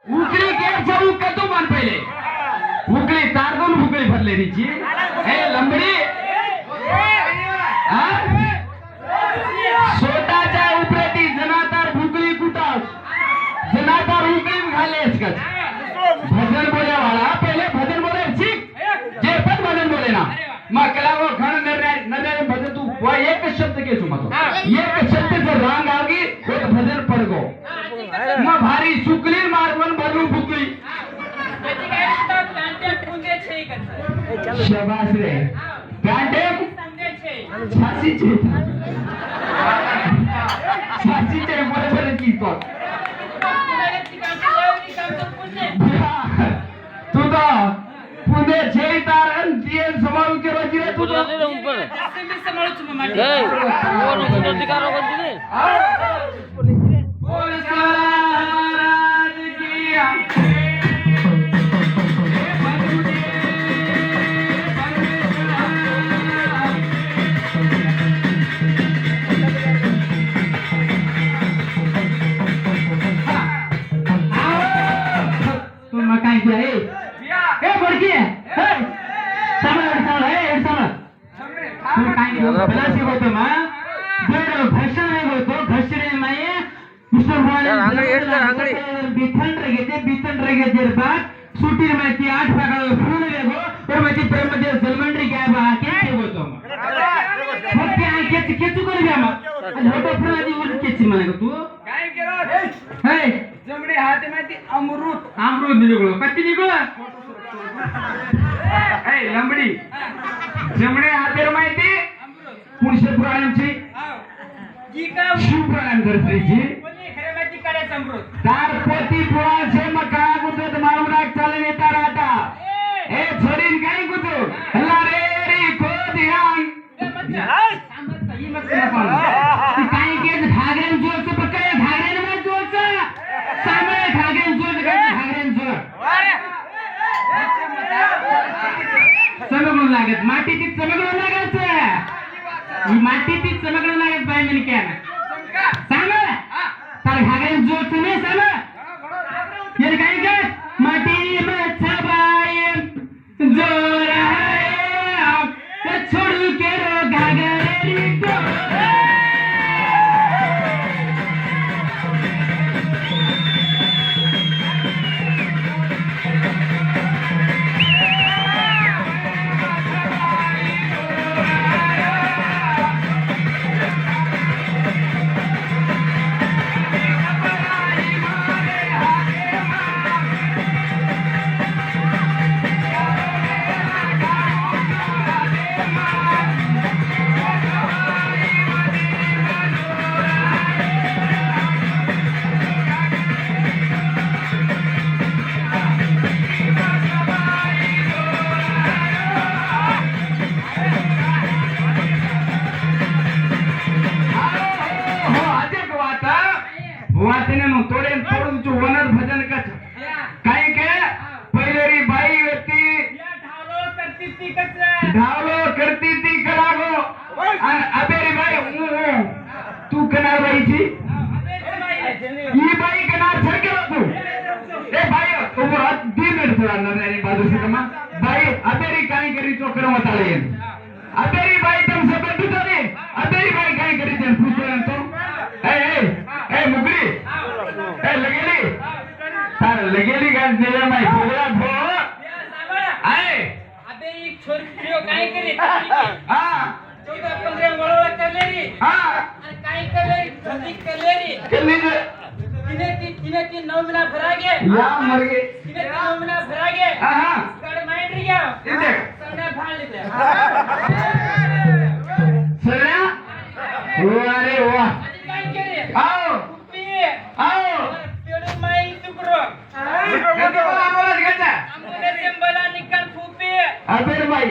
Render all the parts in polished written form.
उकळी केरच्या उका तू मान पहिले उकळी तार दोन उकळी भरले तिची हे लंबडी स्वतःच्या उपरेती जनातार भुकळी कुटास जनातार उकळी घालेस का भजन बोले वाला पहिले भजन बोले शिक जे पण भजन बोले ना मग कला वो घण निर्णय भजन तू वो एक शब्द के सुमा तो एक शब्द जो रंग आगी वो भजन पड़ गो मग भारी सुकली मारवन भरू भुकली शाबाश रे कांटे छासी छे बरोबर की तो तू तो पुणे छे तार दिएल समारू के रोजी रे तू समारू तुम्ही माटी वो नको तो दिकारो कोणती ने बोल साराज की सुटीर माहिती 8 भागाला फूल वेगो तर माहिती प्रेममध्ये सलमंडरी काय बा के बोलतो मग काय केच कर घ्या मग मोठा फुलाची उलट केची म्हणे तू काय केलं हे जमडे हात माहिती अमृत निघलो कती निघलो ए लंबडी जमडे हातेर माहिती पुरुष पुराणांची जी का शिवपुराण करतेची तार पोती पुराणचे मका गुजत मावनाक चाले नेता राटा ए छोरीन काय गुजो हल्ला रे रे कोदियान काय के घागरेन जोर से पकड़े घागरेन में जोर से सामने घागरेन जोर घागरेन जोर चमकून लागत माटी ती चमकून लागत ही माटी ती चमकून लागत बाय म्हणे क्या सांग तार घागरेन जोर से नाही सांग ये काय कर माटी में छबाई जोर है छोड़ के रो घागरेन को वाचने नो तोड़े तोड़ जो वनर भजन कछ काई के पहिलेरी बाई व्यक्ती ढावलो करती ती करागो आणि अबेरी बाई तू कनार बाईची ही बाई कनार छरके तू ए बाई तू रात 2 मिनिट थोड़ा नरनारी बाजू से कमा बाई अबेरी काई करी चोकर मताळे अबेरी बाई तुम सब दुतरे अबेरी बाई काई करी जन पूछो तो ए मुगरी ए लगेली तार लगेली गाज दिला नाही बोला भो आए अबे एक छोरी काय करी हां 14-15 वळवळ करलेली हां आणि काय करले जल्दी करलेली तिने ती 9 महिना भरागे या मरगे तिने 9 महिना भरागे हां कड माइंड रिया इथे सगळ्या भाळ लिहिले सगळ्या अरे वाह काय केले आओ आओ पेडू माई तुकरो गंगा आवाज घ्यायचा आम्हाला सिंबला निकाल फुपी अबेर बाई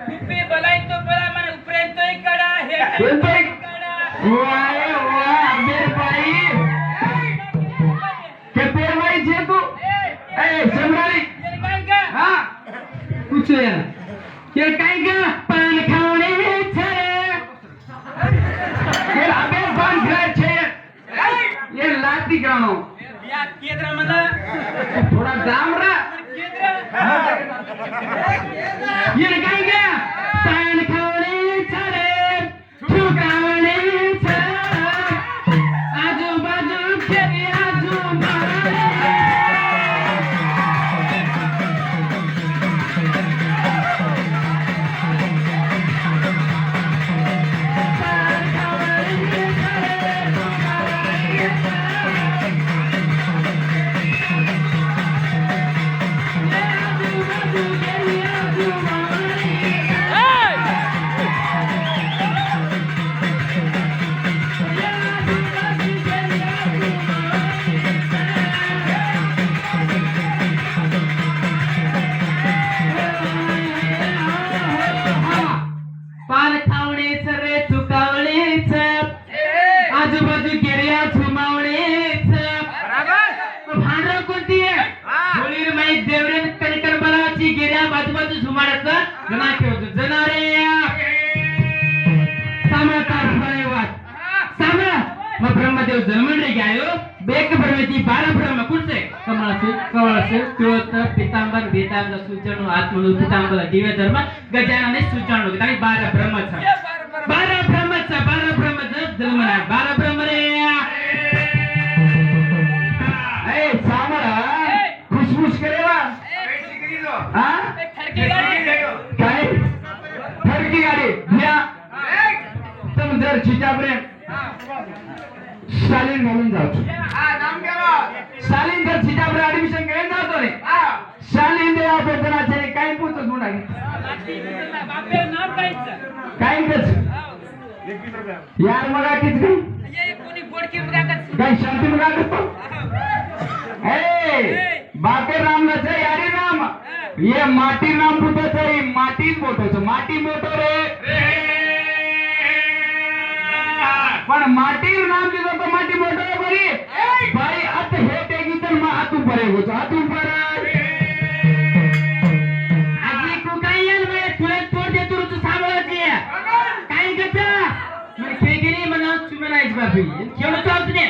फुपी बलाई तो बला माने उपरेंतोय कडा हे येतोय कडा वाह वाह अबेर बाई के पेर बाई जे तू ए समराली काय का हां कुछ यार ये काय का पान खाने छे ये अबेर पान खाए छे ये लाती गाणो या केद्र मला थोडा जाम रा ये काय गया पान खावणे छरे ठुकावणे छ आजूबाजू खेळी पान खावणेच रे चुकावणेच आजूबाजू गेरिया झुमावणेच भांडर कोणती आहे होळीर माई देवरेन कणकर बलाची गेरिया बाजूबाजू झुमाडाचं गणा ठेवतो जनारे सामळकार भरेवात सामळ मग ब्रह्मदेव जन्मन रे गायो बेक ब्रह्मती 12 ब्रह्म कुठचे कमळाचे तुळत पितांबर बेतांबर सुचणू आत्मनु पितांबर दिव्य धर्म गजानने सुचणू काही 12 ब्रह्मच 12 जन्म आहे 12 ब्रह्म रे ए सामळा खुशबुश करेवा हां काय ठरकी गाडी घ्या तुम जर चिताब्रे शालीन घालून जाऊ शालीन जर चिताब्रे ऍडमिशन करेन जातो रे शालीन दे आबेदनाचे काय पूछो गुणा बापे नाम कायचं काय कच यार मगा कित गई ये कोणी बोडकी मगाकच काय शांती मगा करतो ए बापे राम न छे यारी नाम ये माटी नाम पुतो छे माटी मोटो छे माटी मोटो रे पण माटीर नाम दिसो तो माटी मोटो है बरी भाई अत हे टेगी तर मा हातू परे होतो हातू पर आजी को काय याल मैं तुले तोड दे तुरु तू सांभाळायची काय गच्चा मैं फेगिनी मना चुमेनाइज बापी केवढं चालत ने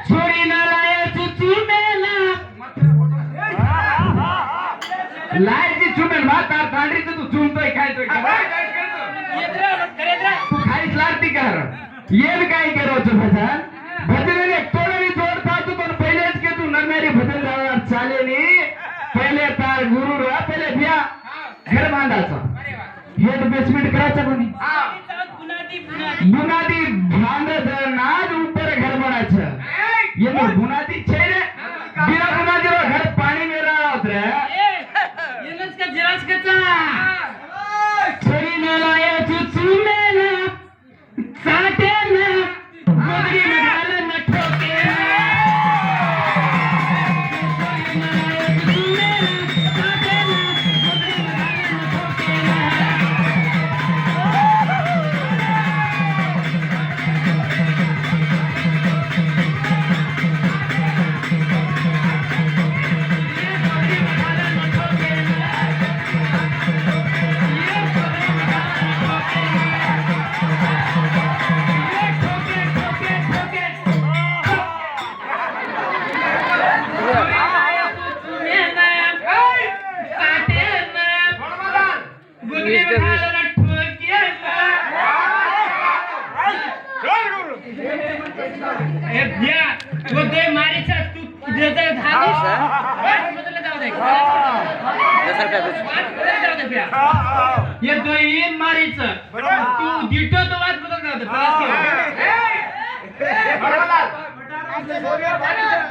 छोरी ना लाया तू चुमेला लायची चुमेल माता तांडरी तू चुमतोय खायतोय तू खाईस लागती कर ये काय करो तू भजन भजन तोडणी जोडता तू पण पहिलेच के तू नरमेरी भजन गाणार चालेली पहिले तार गुरु रा पहिले बिया घर बांधायचा हे तो बेसमेंट करायचं कोणी बुनादी बांधायचं नाद ऊपर घर बनायचं ये तो बुनादी छेरे बिना बुनादी घर पाणी मेरा होत रे येनच का जिरास कचा छोरी न लाया तू चुमेला साटेला गोदरी में डाल न ठोके छोरी न लाया तू चुमेला साटेला गोदरी में डाल न ठोके वो दे मारी चा तू देता धानी बदल जाऊ दे ये दो ये मारी चा तू दिटो तो बात बदल जाऊ दे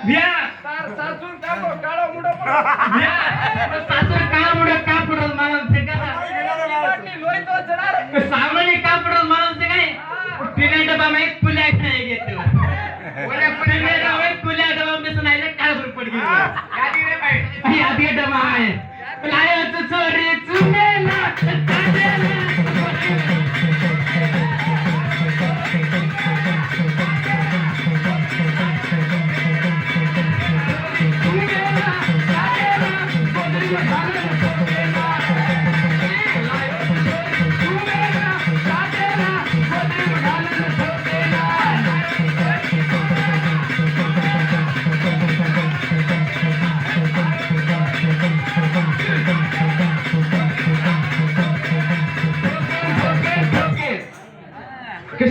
बिया सासून काळो मुडो बिया सासून काळो मुडो का पडल मानन से का लोई तो जणार सामने का पडल मानन से काय पिने डबा में एक पुल्या खाए घेतला ओले पुल्या डबा एक पुल्या डबा में सुनाइले काळ भर पड गई यादी रे भाई यादी डबा है लायो तो छोरी चुने ना काटेला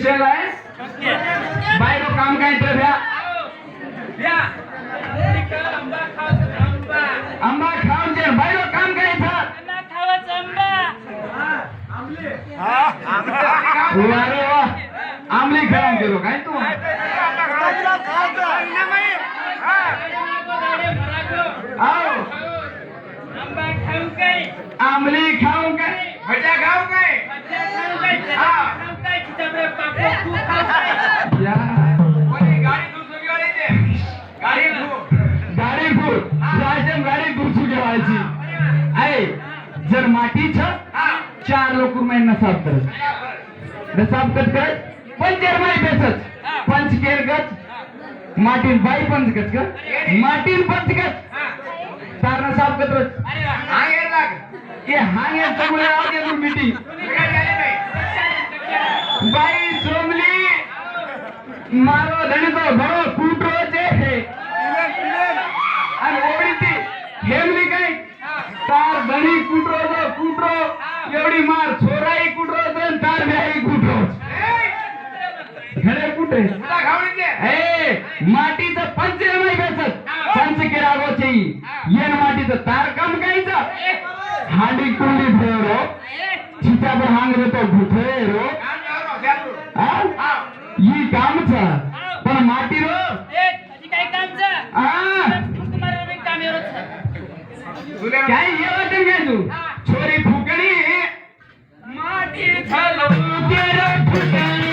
शेल आहे बायरो काम काय तर भ्या या एक आंबा खायचं आंबा आंबा खाऊन जे बायरो काम काय था आंबा खायचं आंबा अरे वा आमली खाऊन गेलो काय तू आओ आंबा खाऊ काय आमली खाऊन काय भजा खाऊ काय या गाडी दूर जायचं गाडी दूर ठेवायची आहे जर मातीचं 4 लोक महिना साफ करत साफ कर पंचर माई बेसच पंच केर गच माटीन बाई पंच गच का माटीन पंच गच तारणा साफ करत ये हांगे सगळे आगे तू मीटिंग बाई सोमली मारो धणी तो घरो कूटरो जे आणि ओळी ती हेमली काय तार धणी कुटरो एवढी मार छोराई कुटरो तार ब्याई कुटरो घरे कुठे ए मातीचं पंच नाही बेसत पंच केरागोचे येन मातीचं तार काम कायचं हांडी कुंडी फेरो चितावर हांगरे तो घुठेरो ही कामचा पण माटी रो काय कामचं तुम्हाला बी काम येत काय येवत काय तू छोरी फुकणी माटी झालो तेरा फुकणी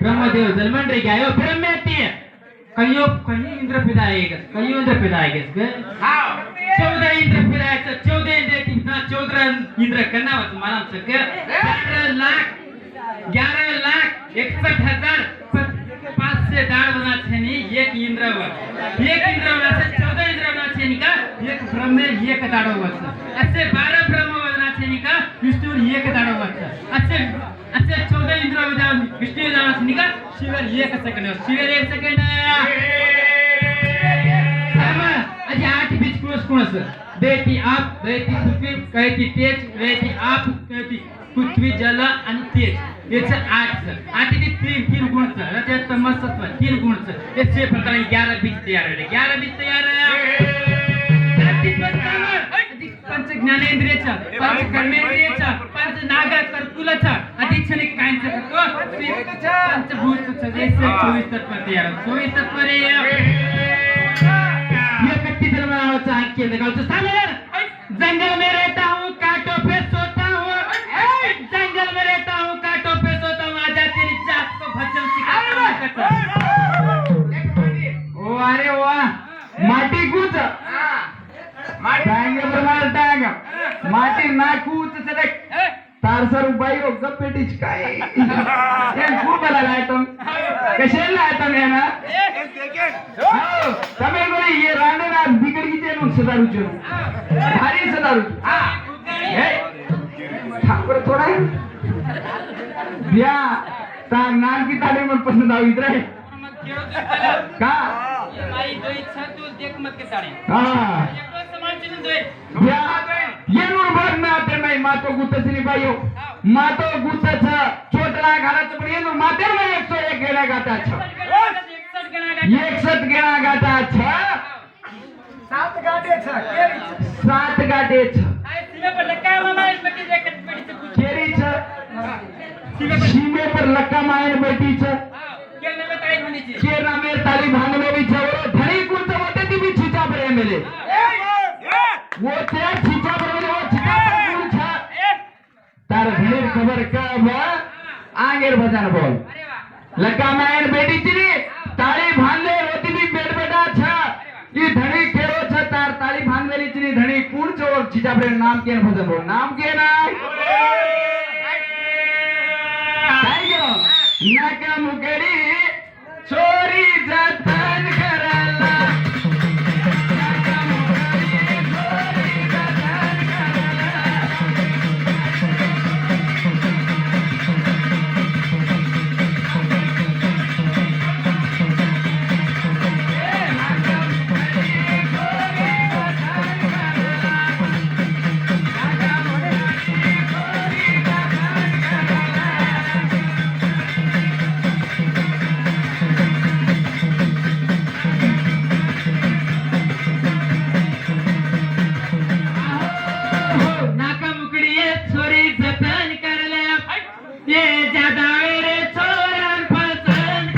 ब्रह्मदेव जन्मन रे क्या यो ब्रह्मेती कहियो कहीं इंद्र पिदाएगा कहियो इंद्र पिदाएगा 14 इंद्र पिदायचं 14 इंद्र किंवा 14 इंद्र करणावं मला सगळं 11,61,510 छेनी एक इंद्रवर एक इंद्रवर 14 इंद्रवर छेनी का एक ब्रह्मे एक दाडवच असे 12 ब्रह्मवदना छेनी का विष्णू एक दाडवच असे 14 इंद्र विष्णू नावाच निका शिवर 1 सेकंड सामा अजे 8 बीच कोणस देती आप देती पृथ्वी कहती तेज देती आप कहती पृथ्वी जल आणि तेज याचं 8 ते 3 गुण त्यात तमसत्व 3 गुण याचे प्रकार 11 बीज तयार आहे 11 बीज तयार पंच ज्ञानेंद्रियचं पंच कर्मेंद्रियचं पंच नागा कर्कुलचं अधिक्षणिक कायंचं पंचभूतचं 24 तत्व तयार 24 तत्व रे ये कत्ती धर्म नावाचं अंकित गावचं सामर जंगल में रहता हूँ कांटों पे सोता हूँ जंगल में रहता हूँ कांटों पे सोता हूँ आजा तेरी जात को भजन सिखाता हूँ ओ अरे वाह माटी कुच टांगे प्रमाण टांग माटी नाकूच सडक तारसर बाई ओ गप्पेटीच काय हे खूप बला आयटम कशेला आयटम है ना हो તમે કોઈ ये રાંડેના बिगड़ी जे નું સદારું છે ભારી સદારું હે ઠાકોર થોડા बिया ता नाम की ताले में पसंद आवी इधर का मारी दो इच्छा तू देख मत के साडे हां एकलो समान चिन्ह दोय बिया ये नुर भाग में आते मैं मातो गुतसनी बायो मातो गुतछ छोटला घराचं पण ये नुर माते में 101 गेला गाता छ 61 गेला गाता छ 7 गाटे छ 7 गाटे छ आय सीमे पर लक्का मामा इस बटी देखत पड़ी से कुछ केरी छ सीमे पर लक्का मायन बेटी छ के नामे ताई होनी छी के नामे ताली भांगलो भी छ और धनी कुर्त होते ती भी छिचा पर मेले वो त्या छिचा पर वो छिचा पर कुल छ तार ढेर खबर कब आगेर बजान बोल अरे वाह लक्का मायन बेटी छी ताली भांगले रोती भी बेट बेटा छ ये धनी के धनी कूण चो चीज आपले नाम के न फसबो नाम के नाय काय गेलो नाका मुकडी चोरी जतन करायला नाका मुकडी चोरी जतन नाका मुकडी चोरी जतन करल्या ये ज्यादा वेळे चोरान फसन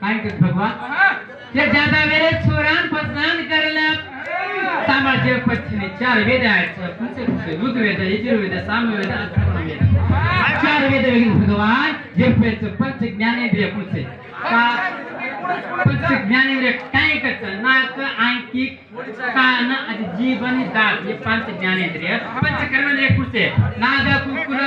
काय करत भगवान ते ज्यादा वेळे चोरान फसन करल्या समाज पक्षने चार वेद आहेत कुठे ऋग्वेद यजुर्वेद सामवेद अथर्ववेद चार वेद वेगळे भगवान जे पंच ज्ञानेंद्रिय कुठे का पंच ज्ञानेंद्रिय काय करतं नाक ऐकिक कान आणि जीभ आणि दात हे पंच ज्ञानेंद्रिय पंच कर्मेंद्रिय कुठे नाग कुकुर